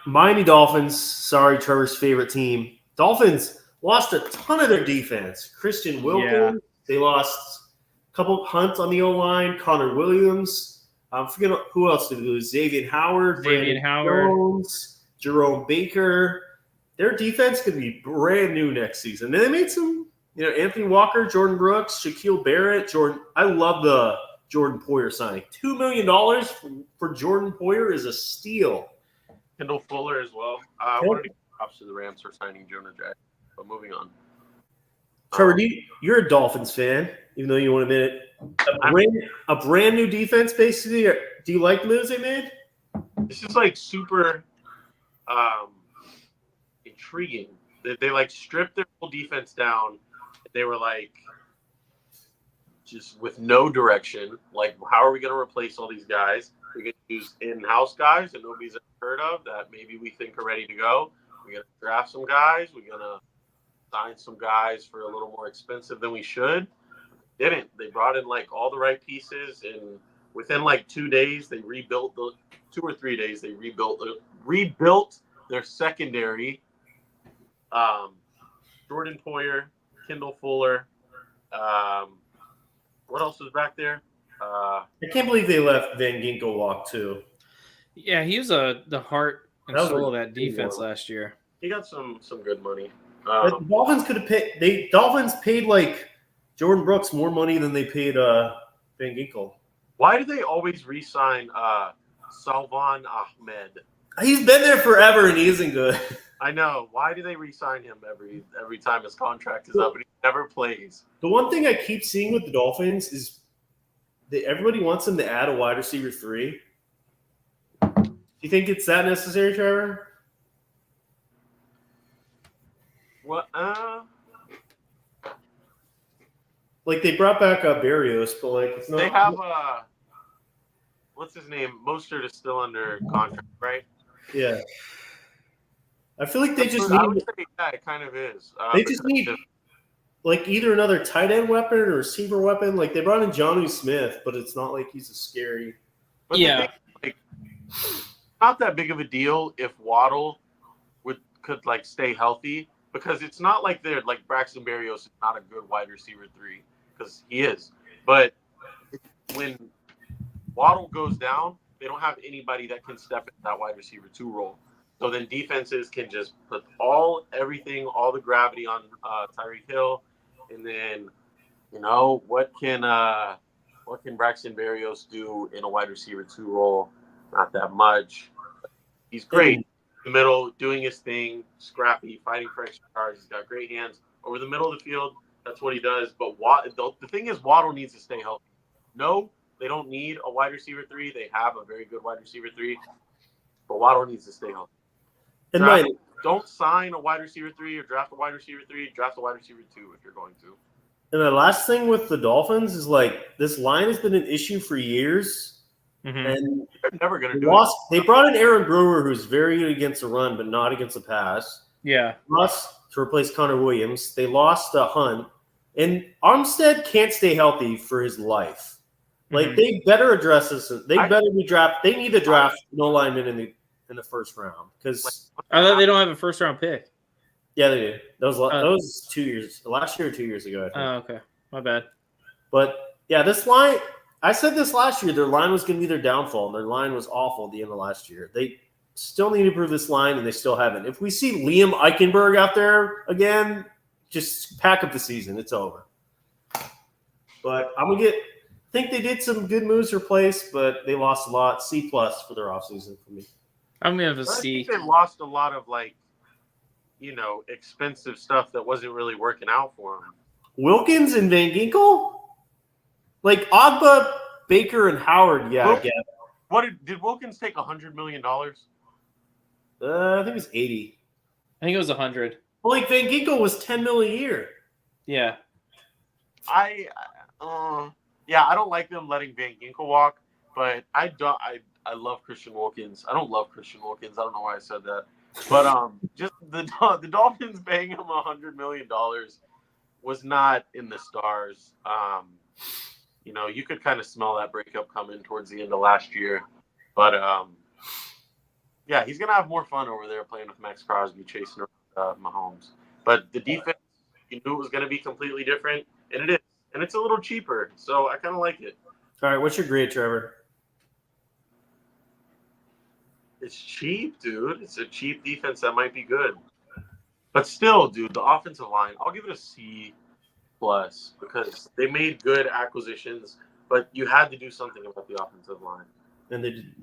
Miami Dolphins. Sorry, Trevor's favorite team. Dolphins lost a ton of their defense. Christian Yeah. Wilkins. They lost a couple Hunt on the O line. Connor Williams. I forget who else did they lose. Xavier Howard, Xavier Brandon Howard. Jones, Jerome Baker. Their defense could be brand new next season. And they made some, Anthony Walker, Jordan Brooks, Shaquille Barrett, Jordan. I love the Jordan Poyer signing. $2 million for Jordan Poyer is a steal. Kendall Fuller as well. I wanted to give props to the Rams for signing Jonah Jackson. But moving on. Trevor, you're a Dolphins fan, even though you won't admit it. A brand new defense, basically. Do you like the moves they made? This is like super intriguing. They like stripped their whole defense down. They were like just with no direction. Like, how are we going to replace all these guys? We're going to use in-house guys that nobody's ever heard of that maybe we think are ready to go. We're going to draft some guys. We're going to sign some guys for a little more expensive than we should. Didn't. They brought in like all the right pieces, and within like 2 days, they rebuilt 2 or 3 days. They rebuilt their secondary. Jordan Poyer, Kendall Fuller. What else was back there? I can't believe they let Van Ginkel walk too. Yeah, he was the heart and soul of that defense last year. He got some good money. The Dolphins could have paid. Dolphins paid like Jordan Brooks more money than they paid Van Ginkel. Why do they always re-sign Salvan Ahmed? He's been there forever and he isn't good. I know. Why do they re-sign him every time his contract is up and he never plays? The one thing I keep seeing with the Dolphins is that everybody wants them to add a wide receiver 3. Do you think it's that necessary, Trevor? What? Like they brought back Barrios, but like it's not. They have what's his name? Mostert is still under contract, right? Yeah. I feel like they just I would say, yeah, it kind of is. They just need like either another tight end weapon or receiver weapon. Like they brought in Jonnu Smith, but it's not like he's a scary. But yeah, like, not that big of a deal if Waddle could like stay healthy, because it's not like they're like Braxton Berrios is not a good wide receiver 3, because he is. But when Waddle goes down, they don't have anybody that can step in that wide receiver 2 role. So then defenses can just put all the gravity on Tyreek Hill, and then what can Braxton Berrios do in a wide receiver 2 role? Not that much. He's great in the middle, doing his thing, scrappy, fighting for extra yards. He's got great hands over the middle of the field. That's what he does. But the thing is, Waddle needs to stay healthy. No, they don't need a wide receiver 3. They have a very good wide receiver 3, but Waddle needs to stay healthy. Don't sign a wide receiver 3 or draft a wide receiver 3. Draft a wide receiver 2 if you're going to. And the last thing with the Dolphins is like this line has been an issue for years, and they're never going to do it. They brought in Aaron Brewer, who's very good against the run, but not against the pass. Yeah, Lost to replace Connor Williams. They lost Hunt, and Armstead can't stay healthy for his life. Like they better address this. They better be draft. They need to draft no lineman in the first round, because I thought they don't have a first round pick. Yeah, they do. That was 2 years. Last year or 2 years ago, I think. Oh, okay. My bad. But yeah, this line. I said this last year. Their line was going to be their downfall, and their line was awful at the end of last year. They still need to improve this line, and they still haven't. If we see Liam Eichenberg out there again, just pack up the season. It's over. But I think they did some good moves to replace, but they lost a lot. C+ for their offseason for me. I'm gonna have a I C. think they lost a lot of expensive stuff that wasn't really working out for them. Wilkins and Van Ginkel? Like Ogba, Baker, and Howard, yeah, I guess. Did Wilkins take $100 million? I think it was 80. I think it was 100. Well, like Van Ginkel was $10 million a year. Yeah. I don't like them letting Van Ginkel walk, but I love Christian Wilkins. I don't love Christian Wilkins. I don't know why I said that. But just the Dolphins paying him $100 million was not in the stars. You could kind of smell that breakup coming towards the end of last year. But Yeah, he's gonna have more fun over there playing with Max Crosby, chasing Mahomes. But the defense, you knew it was gonna be completely different, and it is, and it's a little cheaper, so I kind of like it. All right, what's your grade, Trevor? It's cheap, dude. It's a cheap defense that might be good, but still, dude, the offensive line, I'll give it a C plus because they made good acquisitions, but you had to do something about the offensive line. And they did.